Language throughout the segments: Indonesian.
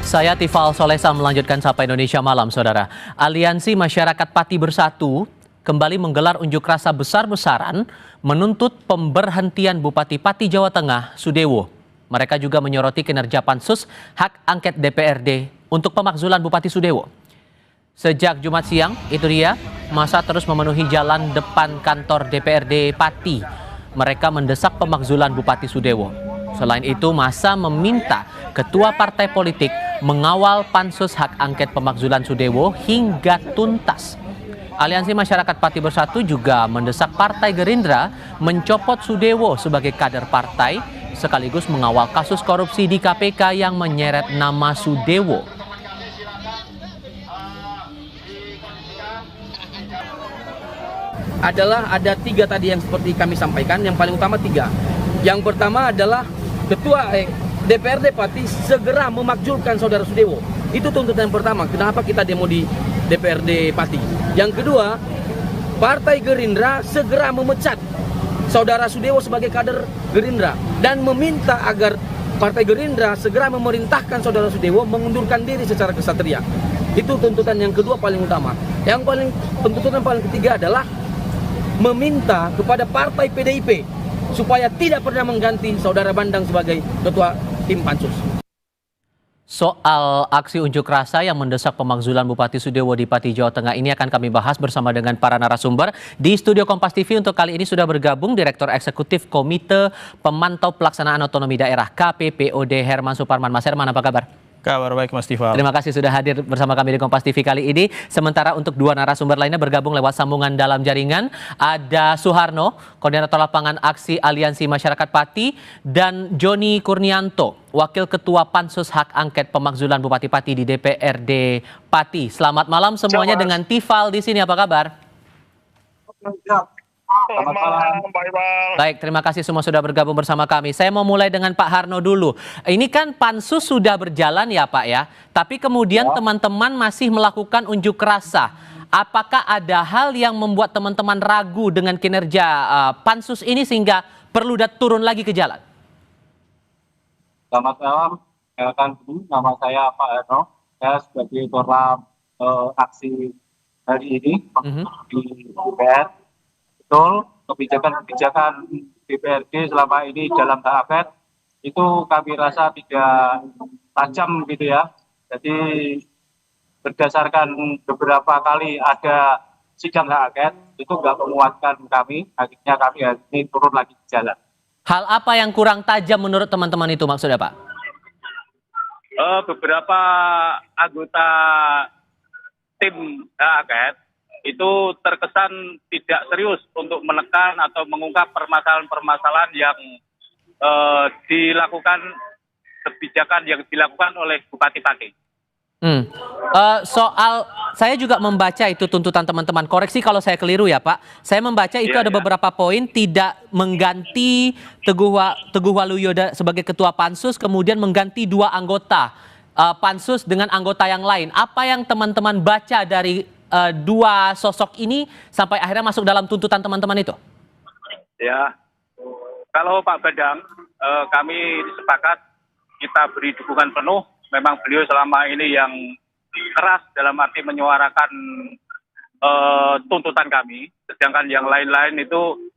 Saya Tifal Solesa melanjutkan Sapa Indonesia Malam, Saudara. Aliansi Masyarakat Pati Bersatu kembali menggelar unjuk rasa besar-besaran menuntut pemberhentian Bupati Pati Jawa Tengah, Sudewo. Mereka juga menyoroti kinerja Pansus Hak Angket DPRD untuk pemakzulan Bupati Sudewo. Sejak Jumat siang, itu dia, massa terus memenuhi jalan depan kantor DPRD Pati. Mereka mendesak pemakzulan Bupati Sudewo. Selain itu, massa meminta ketua partai politik mengawal Pansus Hak Angket pemakzulan Sudewo hingga tuntas. Aliansi Masyarakat Pati Bersatu juga mendesak Partai Gerindra mencopot Sudewo sebagai kader partai, sekaligus mengawal kasus korupsi di KPK yang menyeret nama Sudewo. Ada tiga tadi yang seperti kami sampaikan, yang paling utama tiga. Yang pertama adalah ketua DPRD Pati segera memakzulkan saudara Sudewo. Itu tuntutan yang pertama, kenapa kita demo di DPRD Pati. Yang kedua, Partai Gerindra segera memecat saudara Sudewo sebagai kader Gerindra dan meminta agar Partai Gerindra segera memerintahkan saudara Sudewo mengundurkan diri secara kesatria. Itu tuntutan yang kedua paling utama. Tuntutan paling ketiga adalah meminta kepada Partai PDIP supaya tidak pernah mengganti saudara Bandang sebagai ketua tim Pansus. Soal aksi unjuk rasa yang mendesak pemakzulan Bupati Sudewo di Pati Jawa Tengah ini akan kami bahas bersama dengan para narasumber. Di studio Kompas TV untuk kali ini sudah bergabung Direktur Eksekutif Komite Pemantau Pelaksanaan Otonomi Daerah KPPOD Herman Suparman. Mas Herman, apa kabar? Kabar baik Mas Tifal. Terima kasih sudah hadir bersama kami di Kompas TV kali ini. Sementara untuk dua narasumber lainnya bergabung lewat sambungan dalam jaringan. Ada Suharno, Koordinator Lapangan Aksi Aliansi Masyarakat Pati, dan Joni Kurnianto, Wakil Ketua Pansus Hak Angket Pemakzulan Bupati Pati di DPRD Pati. Selamat malam semuanya dengan Tifal di sini. Apa kabar? Selamat malam, Pak Iqbal. Baik, terima kasih semua sudah bergabung bersama kami. Saya mau mulai dengan Pak Harno dulu. Ini kan Pansus sudah berjalan ya Pak ya, tapi kemudian teman-teman masih melakukan unjuk rasa. Apakah ada hal yang membuat teman-teman ragu dengan kinerja Pansus ini sehingga perlu turun lagi ke jalan? Selamat malam, nama saya Pak Harno. Saya sebagai Koram aksi hari ini di DPR. Betul, kebijakan DPRD selama ini dalam tahapan itu kami rasa tidak tajam gitu ya. Jadi berdasarkan beberapa kali ada sidang hak angket itu nggak memuaskan kami, akhirnya kami hari ini turun lagi di jalan. Hal apa yang kurang tajam menurut teman-teman itu maksudnya Pak? Beberapa anggota tim hak angket itu terkesan tidak serius untuk menekan atau mengungkap permasalahan-permasalahan yang dilakukan, kebijakan yang dilakukan oleh Bupati Pati. Soal saya juga membaca itu tuntutan teman-teman, koreksi kalau saya keliru ya Pak. Saya membaca itu ada beberapa poin tidak mengganti Teguh Waluyo sebagai ketua Pansus, kemudian mengganti 2 anggota Pansus dengan anggota yang lain. Apa yang teman-teman baca dari 2 sosok ini sampai akhirnya masuk dalam tuntutan teman-teman itu? Ya, kalau Pak Badang, kami sepakat kita beri dukungan penuh. Memang beliau selama ini yang keras dalam arti menyuarakan tuntutan kami, sedangkan yang lain-lain itu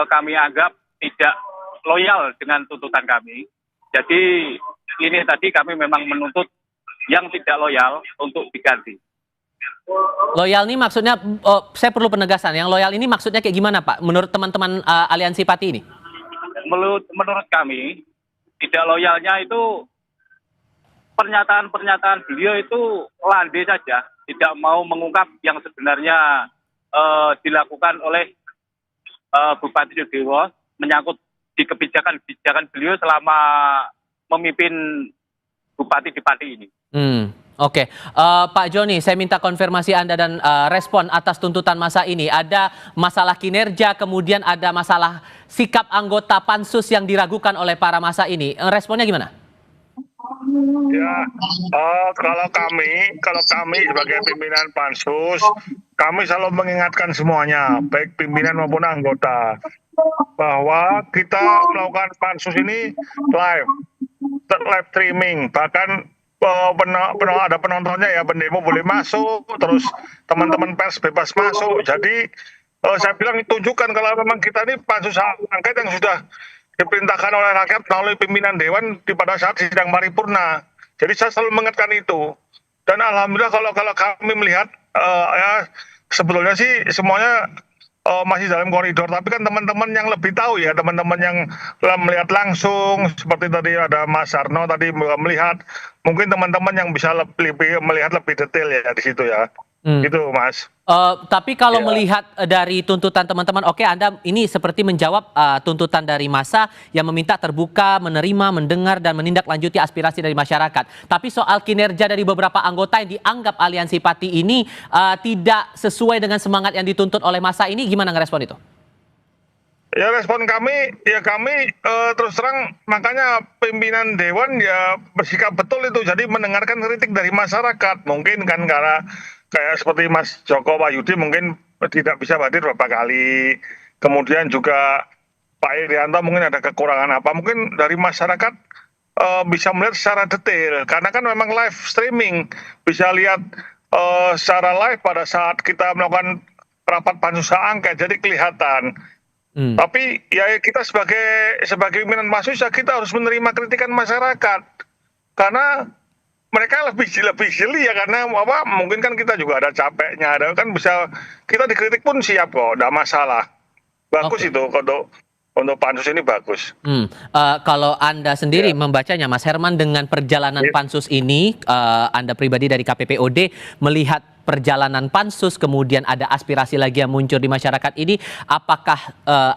kami anggap tidak loyal dengan tuntutan kami. Jadi ini tadi kami memang menuntut yang tidak loyal untuk diganti. Loyal ini maksudnya, saya perlu penegasan, yang loyal ini maksudnya kayak gimana Pak? Menurut teman-teman Aliansi Pati ini? Menurut kami, tidak loyalnya itu pernyataan-pernyataan beliau itu landai saja, tidak mau mengungkap yang sebenarnya dilakukan oleh Bupati Sudewo menyangkut di kebijakan beliau selama memimpin Bupati di Pati ini. Oke. Pak Joni, saya minta konfirmasi Anda dan respon atas tuntutan massa ini. Ada masalah kinerja, kemudian ada masalah sikap anggota Pansus yang diragukan oleh para massa ini. Responnya gimana? Ya, kalau kami sebagai pimpinan Pansus, kami selalu mengingatkan semuanya, baik pimpinan maupun anggota, bahwa kita melakukan Pansus ini live streaming, bahkan ada penontonnya ya, pendemo boleh masuk, terus teman-teman pers bebas masuk. Jadi saya bilang tunjukkan kalau memang kita ini pansus hak angket yang sudah diperintahkan oleh rakyat melalui pimpinan dewan pada saat sidang paripurna. Jadi saya selalu mengingatkan itu. Dan alhamdulillah kalau kami melihat ya sebetulnya sih semuanya masih dalam koridor, tapi kan teman-teman yang lebih tahu ya, teman-teman yang melihat langsung seperti tadi ada Mas Sarno tadi melihat, mungkin teman-teman yang bisa melihat lebih detail ya di situ ya. Gitu Mas. Tapi kalau melihat dari tuntutan teman-teman, oke, Anda ini seperti menjawab tuntutan dari massa yang meminta terbuka, menerima, mendengar, dan menindaklanjuti aspirasi dari masyarakat. Tapi soal kinerja dari beberapa anggota yang dianggap aliansi Pati ini tidak sesuai dengan semangat yang dituntut oleh massa ini, gimana ngerespon itu? Ya respon kami terus terang, makanya pimpinan dewan ya bersikap betul itu, jadi mendengarkan kritik dari masyarakat. Mungkin kan karena kayak seperti Mas Joko Wahyudi mungkin tidak bisa hadir beberapa kali, kemudian juga Pak Irianto mungkin ada kekurangan apa, mungkin dari masyarakat bisa melihat secara detail, karena kan memang live streaming, bisa lihat secara live pada saat kita melakukan rapat pansus hak angket, jadi kelihatan. Tapi ya kita sebagai pimpinan pansus ya kita harus menerima kritikan masyarakat, karena mereka lebih jeli ya, karena apa, mungkin kan kita juga ada capeknya, ada kan bisa kita dikritik pun siap kok, tidak masalah. Bagus itu untuk pansus ini bagus. Kalau Anda sendiri membacanya, Mas Herman, dengan perjalanan pansus ini, Anda pribadi dari KPPOD melihat perjalanan pansus, kemudian ada aspirasi lagi yang muncul di masyarakat ini, apakah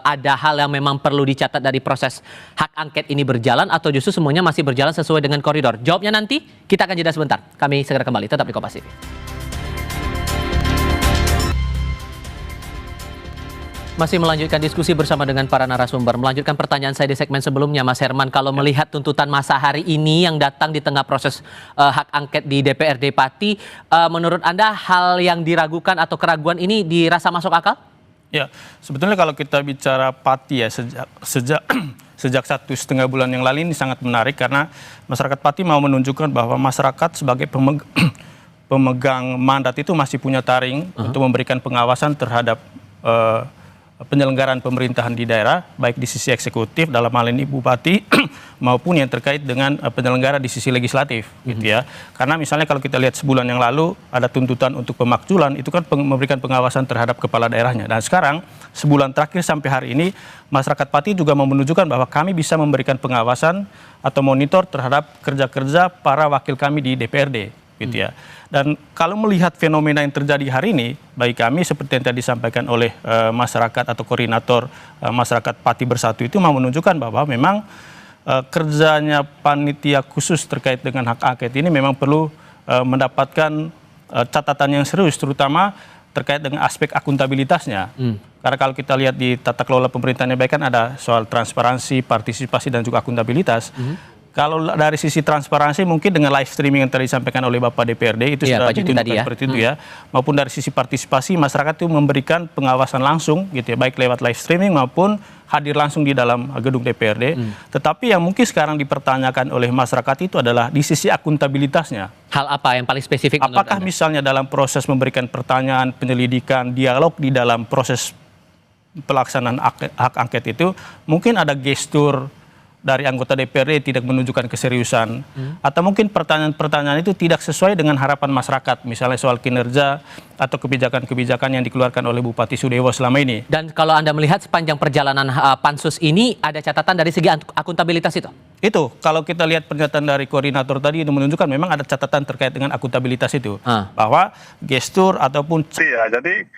ada hal yang memang perlu dicatat dari proses hak angket ini berjalan, atau justru semuanya masih berjalan sesuai dengan koridor? Jawabnya nanti, kita akan jeda sebentar. Kami segera kembali, tetap di Kompas TV. Masih melanjutkan diskusi bersama dengan para narasumber. Melanjutkan pertanyaan saya di segmen sebelumnya, Mas Herman. Kalau melihat tuntutan massa hari ini yang datang di tengah proses hak angket di DPRD Pati, menurut Anda hal yang diragukan atau keraguan ini dirasa masuk akal? Ya, sebetulnya kalau kita bicara Pati ya, sejak 1,5 bulan yang lalu ini sangat menarik, karena masyarakat Pati mau menunjukkan bahwa masyarakat sebagai pemegang mandat itu masih punya taring untuk memberikan pengawasan terhadap penyelenggaraan pemerintahan di daerah, baik di sisi eksekutif dalam hal ini Bupati maupun yang terkait dengan penyelenggara di sisi legislatif, gitu ya. Karena misalnya kalau kita lihat sebulan yang lalu ada tuntutan untuk pemakzulan, itu kan memberikan pengawasan terhadap kepala daerahnya. Dan sekarang sebulan terakhir sampai hari ini masyarakat Pati juga mau menunjukkan bahwa kami bisa memberikan pengawasan atau monitor terhadap kerja-kerja para wakil kami di DPRD, gitu ya. Dan kalau melihat fenomena yang terjadi hari ini, bagi kami seperti yang tadi disampaikan oleh masyarakat atau koordinator masyarakat Pati Bersatu itu mau menunjukkan bahwa memang kerjanya panitia khusus terkait dengan hak angket ini memang perlu mendapatkan catatan yang serius, terutama terkait dengan aspek akuntabilitasnya. Karena kalau kita lihat di tata kelola pemerintahan yang baik kan ada soal transparansi, partisipasi, dan juga akuntabilitas. Kalau dari sisi transparansi mungkin dengan live streaming yang tadi disampaikan oleh Bapak DPRD itu sudah ditunjukkan seperti itu ya. Maupun dari sisi partisipasi masyarakat itu memberikan pengawasan langsung gitu ya, baik lewat live streaming maupun hadir langsung di dalam gedung DPRD. Tetapi yang mungkin sekarang dipertanyakan oleh masyarakat itu adalah di sisi akuntabilitasnya. Hal apa yang paling spesifik? Apakah misalnya dalam proses memberikan pertanyaan, penyelidikan, dialog di dalam proses pelaksanaan hak angket itu mungkin ada gestur dari anggota DPRD tidak menunjukkan keseriusan, atau mungkin pertanyaan-pertanyaan itu tidak sesuai dengan harapan masyarakat, misalnya soal kinerja atau kebijakan-kebijakan yang dikeluarkan oleh Bupati Sudewo selama ini. Dan kalau Anda melihat sepanjang perjalanan pansus ini, ada catatan dari segi akuntabilitas itu? Itu, kalau kita lihat pernyataan dari koordinator tadi itu menunjukkan memang ada catatan terkait dengan akuntabilitas itu, bahwa gestur ataupun... Ya, jadi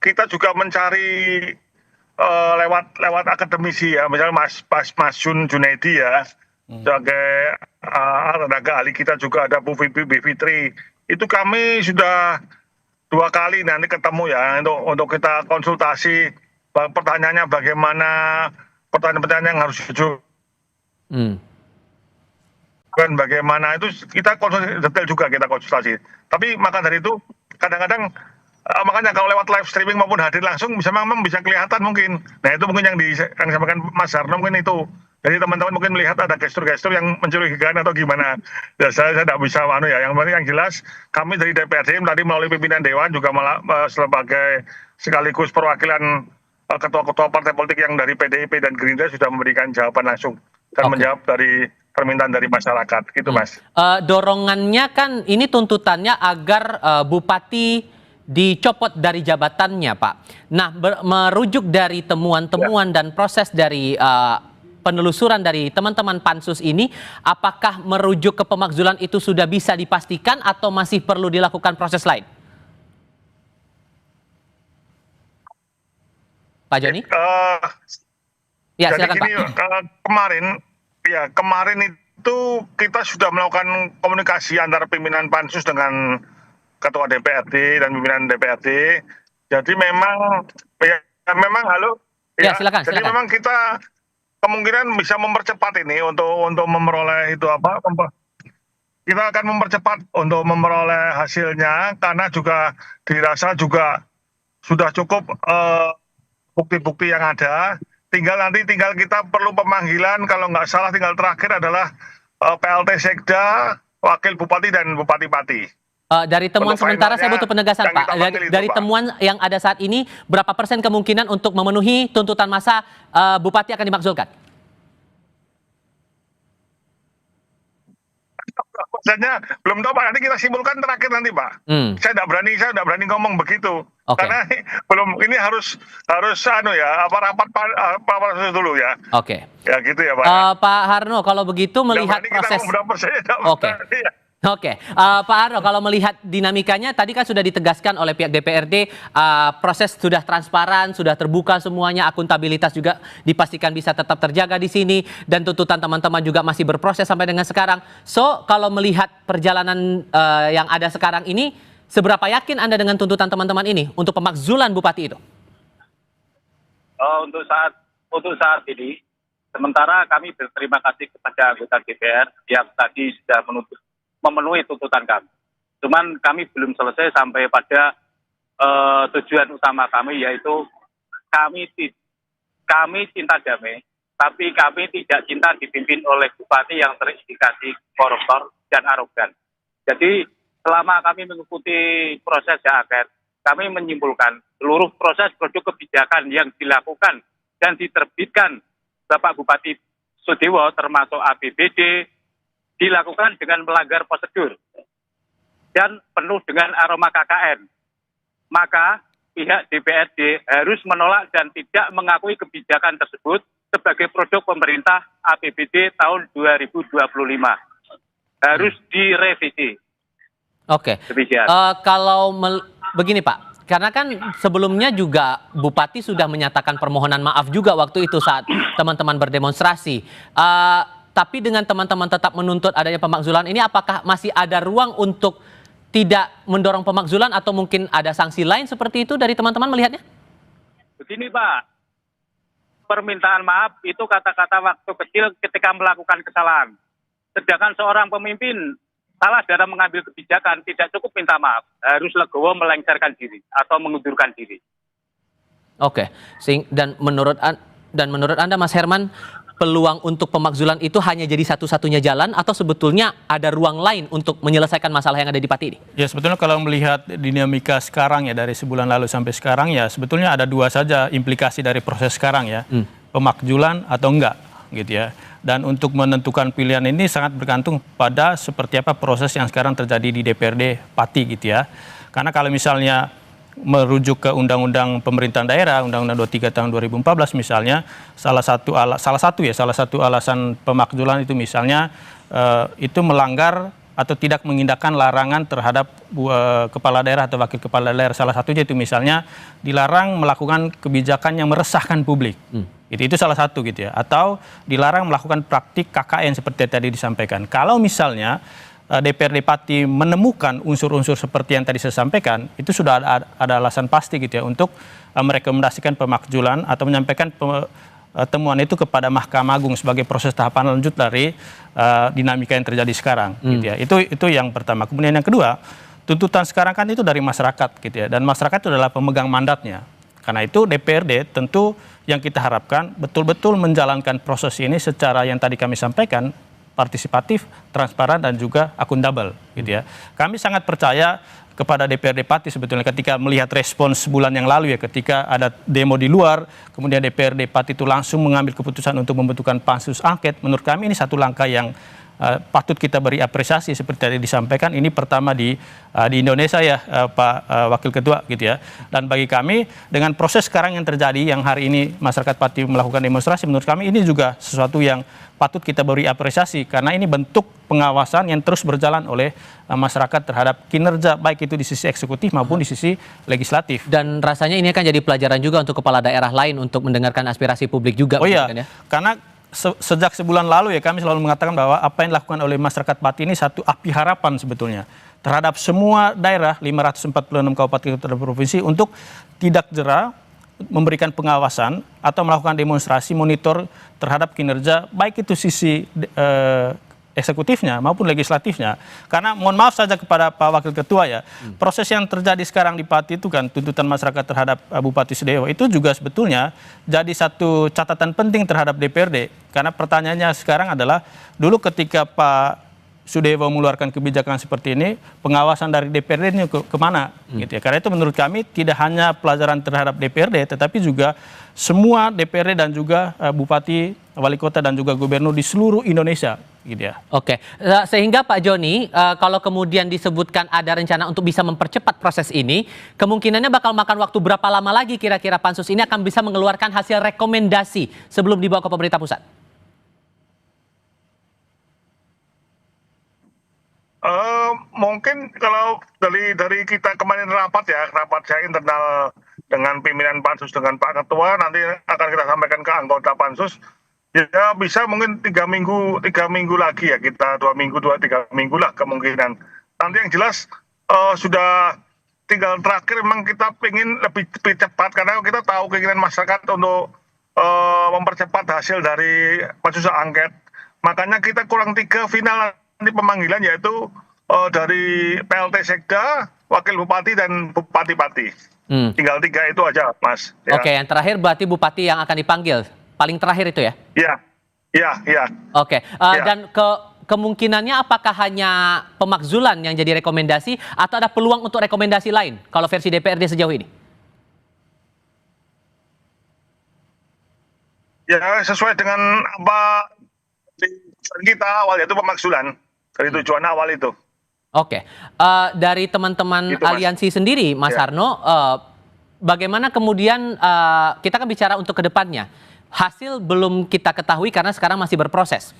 kita juga mencari lewat akademisi ya, misalnya Mas Jun Junaidi ya, sebagai tenaga ahli kita, juga ada Bu Fitri. Itu kami sudah 2 kali nanti ketemu ya untuk kita konsultasi pertanyaannya bagaimana, pertanyaan-pertanyaan yang harus dijawab. Dan bagaimana itu kita konsultasi detail juga, kita konsultasi. Tapi maka dari itu kadang-kadang makanya kalau lewat live streaming maupun hadir langsung memang bisa kelihatan mungkin. Nah itu mungkin yang disampaikan Mas Sarno mungkin itu Jadi teman-teman mungkin melihat ada gestur-gestur yang mencurigakan atau gimana. Ya, saya tidak bisa ya. Yang penting yang jelas kami dari DPRD tadi melalui pimpinan Dewan juga sebagai sekaligus perwakilan ketua-ketua partai politik yang dari PDIP dan Gerindra sudah memberikan jawaban langsung dan menjawab dari permintaan dari masyarakat, gitu Mas. Dorongannya kan ini tuntutannya agar Bupati dicopot dari jabatannya, Pak. Nah, merujuk dari temuan-temuan dan proses dari penelusuran dari teman-teman Pansus ini, apakah merujuk ke pemakzulan itu sudah bisa dipastikan atau masih perlu dilakukan proses lain? Pak Joni? Ya, jadi silakan, gini, Pak. kemarin itu kita sudah melakukan komunikasi antara pimpinan Pansus dengan Ketua DPRD dan pimpinan DPRD. Jadi memang halo. Ya, silakan. Jadi memang kita kemungkinan bisa mempercepat ini untuk memperoleh itu apa? Kita akan mempercepat untuk memperoleh hasilnya karena juga dirasa juga sudah cukup bukti-bukti yang ada. Tinggal kita perlu pemanggilan, kalau nggak salah tinggal terakhir adalah PLT Sekda, Wakil Bupati dan Bupati-Pati. Dari temuan sementara saya butuh penegasan, Pak. Dari temuan yang ada saat ini, berapa persen kemungkinan untuk memenuhi tuntutan massa Bupati akan dimakzulkan? Maksudnya belum tahu Pak, nanti kita simpulkan terakhir nanti Pak. Saya tidak berani ngomong begitu. Karena belum, ini harus rapat dulu ya. Oke. Ya gitu ya Pak. Pak Harno, kalau begitu melihat proses. Pak Harno, kalau melihat dinamikanya tadi kan sudah ditegaskan oleh pihak DPRD, proses sudah transparan, sudah terbuka semuanya, akuntabilitas juga dipastikan bisa tetap terjaga di sini, dan tuntutan teman-teman juga masih berproses sampai dengan sekarang. So, kalau melihat perjalanan yang ada sekarang ini, seberapa yakin Anda dengan tuntutan teman-teman ini untuk pemakzulan Bupati itu? Untuk saat ini, sementara kami berterima kasih kepada anggota DPR yang tadi sudah memenuhi tuntutan kami. Cuman kami belum selesai sampai pada tujuan utama kami, yaitu kami cinta damai, tapi kami tidak cinta dipimpin oleh bupati yang terindikasi koruptor dan arogan. Jadi selama kami mengikuti proses angket, kami menyimpulkan seluruh proses produk kebijakan yang dilakukan dan diterbitkan Bapak Bupati Sudewo termasuk APBD dilakukan dengan melanggar prosedur dan penuh dengan aroma KKN. Maka pihak DPRD harus menolak dan tidak mengakui kebijakan tersebut sebagai produk pemerintah APBD tahun 2025. Harus direvisi. Oke. Kalau begini Pak, karena kan sebelumnya juga Bupati sudah menyatakan permohonan maaf juga waktu itu saat teman-teman berdemonstrasi. Tapi dengan teman-teman tetap menuntut adanya pemakzulan ini, apakah masih ada ruang untuk tidak mendorong pemakzulan atau mungkin ada sanksi lain seperti itu dari teman-teman melihatnya? Begini Pak, permintaan maaf itu kata-kata waktu kecil ketika melakukan kesalahan. Sedangkan seorang pemimpin salah dalam mengambil kebijakan tidak cukup minta maaf, harus legowo melengsarkan diri atau mengundurkan diri. Oke, dan menurut Anda Mas Herman, peluang untuk pemakzulan itu hanya jadi satu-satunya jalan atau sebetulnya ada ruang lain untuk menyelesaikan masalah yang ada di Pati ini? Ya sebetulnya kalau melihat dinamika sekarang ya dari sebulan lalu sampai sekarang ya sebetulnya ada dua saja implikasi dari proses sekarang ya. Pemakzulan atau enggak gitu ya. Dan untuk menentukan pilihan ini sangat bergantung pada seperti apa proses yang sekarang terjadi di DPRD Pati gitu ya. Karena kalau misalnya merujuk ke Undang-Undang Pemerintahan Daerah, Undang-Undang 23 tahun 2014 misalnya, salah satu alasan pemakzulan itu misalnya itu melanggar atau tidak mengindahkan larangan terhadap kepala daerah atau wakil kepala daerah. Salah satunya itu misalnya dilarang melakukan kebijakan yang meresahkan publik. Itu salah satu gitu ya. Atau dilarang melakukan praktik KKN seperti tadi disampaikan. Kalau misalnya DPRD Pati menemukan unsur-unsur seperti yang tadi saya sampaikan, itu sudah ada alasan pasti gitu ya untuk merekomendasikan pemakzulan atau menyampaikan temuan itu kepada Mahkamah Agung sebagai proses tahapan lanjut dari dinamika yang terjadi sekarang gitu ya. Itu yang pertama. Kemudian yang kedua, tuntutan sekarang kan itu dari masyarakat gitu ya, dan masyarakat itu adalah pemegang mandatnya. Karena itu DPRD tentu yang kita harapkan betul-betul menjalankan proses ini secara yang tadi kami sampaikan, partisipatif, transparan, dan juga akuntabel, gitu ya. Kami sangat percaya kepada DPRD Pati sebetulnya ketika melihat respons sebulan yang lalu ya, ketika ada demo di luar, kemudian DPRD Pati itu langsung mengambil keputusan untuk membentukkan pansus angket. Menurut kami ini satu langkah yang patut kita beri apresiasi seperti tadi disampaikan. Ini pertama di Indonesia ya, Pak Wakil Ketua, gitu ya. Dan bagi kami dengan proses sekarang yang terjadi, yang hari ini masyarakat Pati melakukan demonstrasi, menurut kami ini juga sesuatu yang patut kita beri apresiasi karena ini bentuk pengawasan yang terus berjalan oleh masyarakat terhadap kinerja baik itu di sisi eksekutif maupun di sisi legislatif. Dan rasanya ini akan jadi pelajaran juga untuk kepala daerah lain untuk mendengarkan aspirasi publik juga. Oh iya, kan ya? karena sejak sebulan lalu ya kami selalu mengatakan bahwa apa yang dilakukan oleh masyarakat Pati ini satu api harapan sebetulnya terhadap semua daerah 546 kabupaten dan provinsi untuk tidak jera memberikan pengawasan atau melakukan demonstrasi monitor terhadap kinerja baik itu sisi eksekutifnya maupun legislatifnya. Karena mohon maaf saja kepada Pak Wakil Ketua ya, proses yang terjadi sekarang di Pati itu kan tuntutan masyarakat terhadap Bupati Sudewo itu juga sebetulnya jadi satu catatan penting terhadap DPRD. Karena pertanyaannya sekarang adalah dulu ketika Pak Sudewo mengeluarkan kebijakan seperti ini, pengawasan dari DPRD ini kemana? Gitu ya. Karena itu menurut kami tidak hanya pelajaran terhadap DPRD, tetapi juga semua DPRD dan juga Bupati, Wali Kota dan juga Gubernur di seluruh Indonesia. Gitu ya. Oke, sehingga Pak Joni, kalau kemudian disebutkan ada rencana untuk bisa mempercepat proses ini, kemungkinannya bakal makan waktu berapa lama lagi kira-kira pansus ini akan bisa mengeluarkan hasil rekomendasi sebelum dibawa ke pemerintah pusat? Mungkin kalau dari kita kemarin rapat saya internal dengan pimpinan Pansus dengan Pak Ketua, nanti akan kita sampaikan ke anggota Pansus. Ya bisa mungkin 3 minggu lagi ya, kita 2 minggu 3 minggu lah kemungkinan. Nanti yang jelas sudah tinggal terakhir memang kita ingin lebih cepat karena kita tahu keinginan masyarakat untuk mempercepat hasil dari pansus angket. Makanya kita kurang 3 final nanti pemanggilan, yaitu dari PLT Sekda, Wakil Bupati dan Bupati Pati. Tinggal 3 itu aja, Mas. Ya. Oke, yang terakhir berarti Bupati yang akan dipanggil. Paling terakhir itu ya? Iya. Oke, dan kemungkinannya apakah hanya pemakzulan yang jadi rekomendasi atau ada peluang untuk rekomendasi lain kalau versi DPRD sejauh ini? Ya, sesuai dengan apa kita awal, yaitu pemakzulan dari tujuan awal itu. Oke, dari teman-teman Gitu, Mas. aliansi sendiri, Mas Harno, bagaimana kemudian kita kan bicara untuk ke depannya? Hasil belum kita ketahui karena sekarang masih berproses.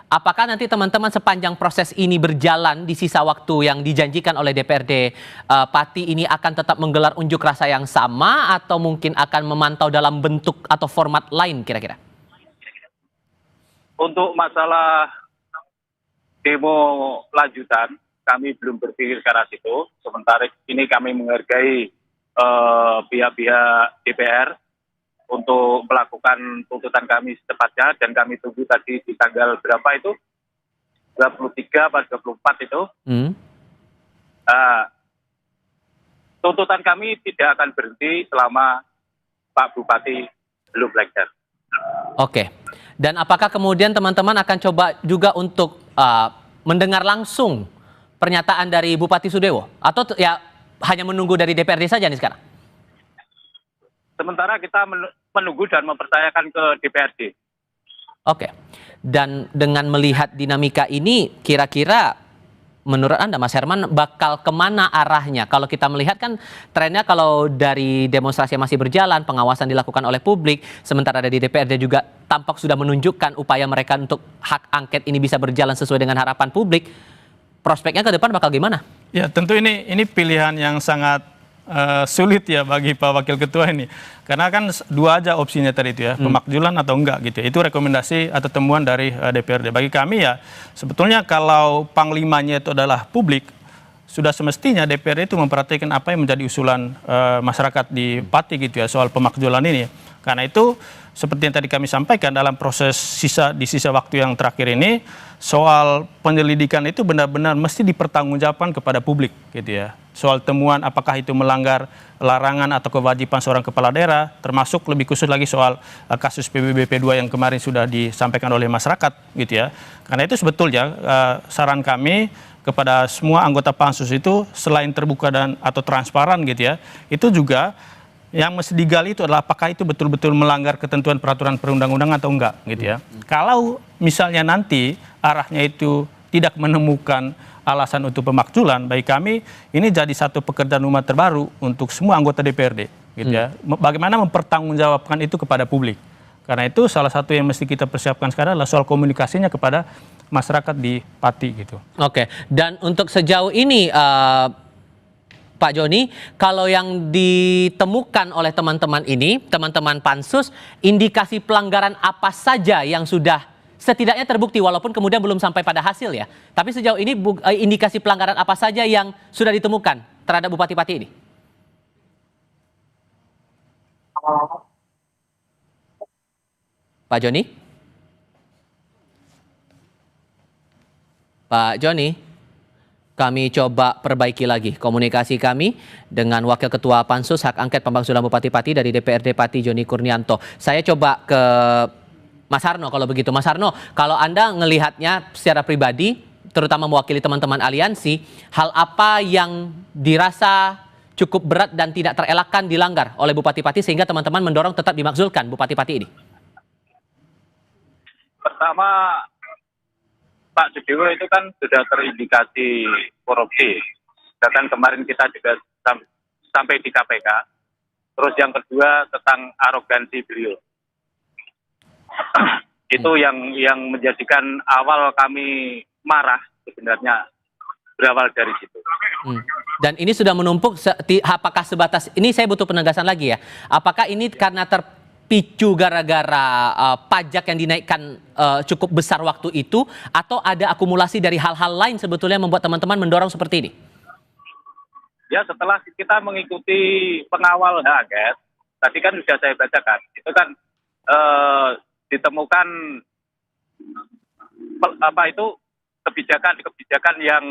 Apakah nanti teman-teman sepanjang proses ini berjalan di sisa waktu yang dijanjikan oleh DPRD Pati ini akan tetap menggelar unjuk rasa yang sama atau mungkin akan memantau dalam bentuk atau format lain kira-kira? Untuk masalah demo lanjutan, kami belum berpikir ke arah situ. Sementara ini kami menghargai pihak-pihak DPR untuk melakukan tuntutan kami secepatnya, dan kami tunggu tadi di tanggal berapa itu? 23 atau 24 itu. Tuntutan kami tidak akan berhenti selama Pak Bupati belum lengser. Oke. Dan apakah kemudian teman-teman akan coba juga untuk mendengar langsung pernyataan dari Bupati Sudewo? Atau ya hanya menunggu dari DPRD saja nih sekarang? Sementara kita menunggu dan mempercayakan ke DPRD. Oke. Dan dengan melihat dinamika ini, kira-kira menurut Anda, Mas Herman, bakal kemana arahnya? Kalau kita melihat kan trennya kalau dari demonstrasi yang masih berjalan, pengawasan dilakukan oleh publik, sementara dari DPRD juga tampak sudah menunjukkan upaya mereka untuk hak angket ini bisa berjalan sesuai dengan harapan publik. Prospeknya ke depan bakal gimana? Ya tentu ini pilihan yang sangat sulit ya bagi Pak Wakil Ketua ini. Karena kan 2 aja opsinya tadi itu ya, pemakzulan atau enggak gitu. Itu rekomendasi atau temuan dari DPRD. Bagi kami ya sebetulnya kalau panglimanya itu adalah publik, sudah semestinya DPRD itu memperhatikan apa yang menjadi usulan masyarakat di Pati gitu ya soal pemakzulan ini. Karena itu seperti yang tadi kami sampaikan dalam proses di sisa waktu yang terakhir ini, soal penyelidikan itu benar-benar mesti dipertanggungjawabkan kepada publik gitu ya. Soal temuan apakah itu melanggar larangan atau kewajiban seorang kepala daerah, termasuk lebih khusus lagi soal kasus PBBP 2 yang kemarin sudah disampaikan oleh masyarakat gitu ya. Karena itu sebetulnya saran kami kepada semua anggota pansus itu selain terbuka dan atau transparan gitu ya, itu juga yang mesti digali itu adalah apakah itu betul-betul melanggar ketentuan peraturan perundang-undangan atau enggak gitu ya. Kalau misalnya nanti arahnya itu tidak menemukan alasan untuk pemakzulan, bagi kami ini jadi satu pekerjaan rumah terbaru untuk semua anggota DPRD gitu ya. Bagaimana mempertanggungjawabkan itu kepada publik. Karena itu salah satu yang mesti kita persiapkan sekarang adalah soal komunikasinya kepada masyarakat di Pati gitu. Oke, dan untuk sejauh ini Pak Joni, kalau yang ditemukan oleh teman-teman ini, teman-teman pansus, indikasi pelanggaran apa saja yang sudah setidaknya terbukti walaupun kemudian belum sampai pada hasil ya. Tapi sejauh ini indikasi pelanggaran apa saja yang sudah ditemukan terhadap Bupati Pati ini? Pak Joni? Pak Joni? Kami coba perbaiki lagi komunikasi kami dengan Wakil Ketua Pansus Hak Angket Pemakzulan Bupati Pati dari DPRD Pati Joni Kurnianto. Saya coba ke Mas Harno kalau begitu. Mas Harno, kalau Anda melihatnya secara pribadi, terutama mewakili teman-teman aliansi, hal apa yang dirasa cukup berat dan tidak terelakkan dilanggar oleh Bupati Pati sehingga teman-teman mendorong tetap dimakzulkan Bupati Pati ini? Pertama, Pak Sudewo itu kan sudah terindikasi korupsi. Bahkan kemarin kita juga sampai di KPK. Terus yang kedua tentang arogansi beliau. Itu yang menjadikan awal kami marah sebenarnya berawal dari situ. Dan ini sudah menumpuk, apakah sebatas, ini saya butuh penegasan lagi ya. Apakah ini karena terpicu gara-gara pajak yang dinaikkan cukup besar waktu itu, atau ada akumulasi dari hal-hal lain sebetulnya yang membuat teman-teman mendorong seperti ini? Ya, setelah kita mengikuti pengawal hak angket, tadi kan sudah saya bacakan, itu kan ditemukan kebijakan yang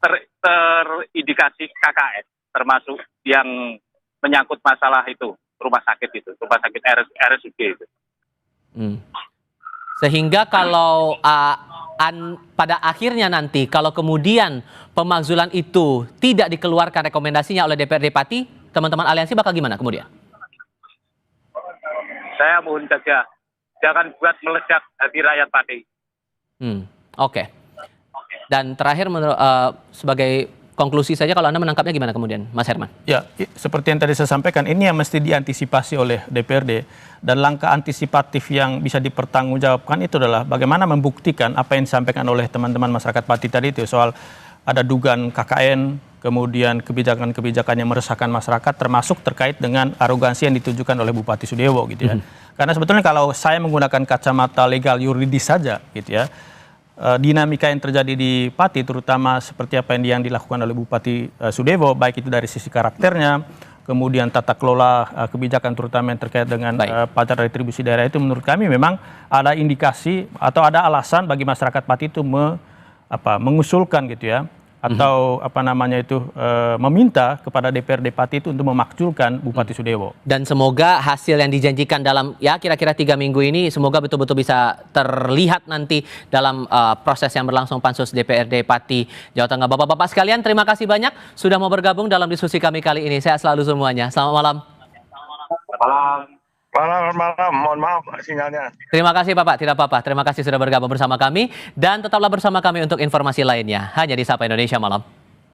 terindikasi KKN, termasuk yang menyangkut masalah itu, rumah sakit RSUD itu. Sehingga kalau pada akhirnya nanti kalau kemudian pemakzulan itu tidak dikeluarkan rekomendasinya oleh DPRD Pati, teman-teman aliansi bakal gimana kemudian? Saya mohon saja jangan buat meledak hati rakyat Pati. Oke. Dan terakhir sebagai konklusi saja, kalau Anda menangkapnya gimana kemudian, Mas Herman? Ya, seperti yang tadi saya sampaikan, ini yang mesti diantisipasi oleh DPRD. Dan langkah antisipatif yang bisa dipertanggungjawabkan itu adalah bagaimana membuktikan apa yang disampaikan oleh teman-teman masyarakat Pati tadi itu, soal ada dugaan KKN, kemudian kebijakan-kebijakan yang meresahkan masyarakat, termasuk terkait dengan arogansi yang ditunjukkan oleh Bupati Sudewo gitu ya. Karena sebetulnya kalau saya menggunakan kacamata legal yuridis saja gitu ya, dinamika yang terjadi di Pati, terutama seperti apa yang dilakukan oleh Bupati Sudewo, baik itu dari sisi karakternya, kemudian tata kelola kebijakan terutama yang terkait dengan pajak retribusi daerah, itu menurut kami memang ada indikasi atau ada alasan bagi masyarakat Pati itu mengusulkan gitu ya, atau meminta kepada DPRD Pati itu untuk memakzulkan Bupati Sudewo. Dan semoga hasil yang dijanjikan dalam kira-kira 3 minggu ini semoga betul-betul bisa terlihat nanti dalam proses yang berlangsung Pansus DPRD Pati Jawa Tengah. Bapak-bapak sekalian, terima kasih banyak sudah mau bergabung dalam diskusi kami kali ini. Sehat selalu semuanya. Selamat malam. Malam, mohon maaf sinyalnya. Terima kasih Bapak, tidak apa-apa. Terima kasih sudah bergabung bersama kami dan tetaplah bersama kami untuk informasi lainnya hanya di Sapa Indonesia Malam.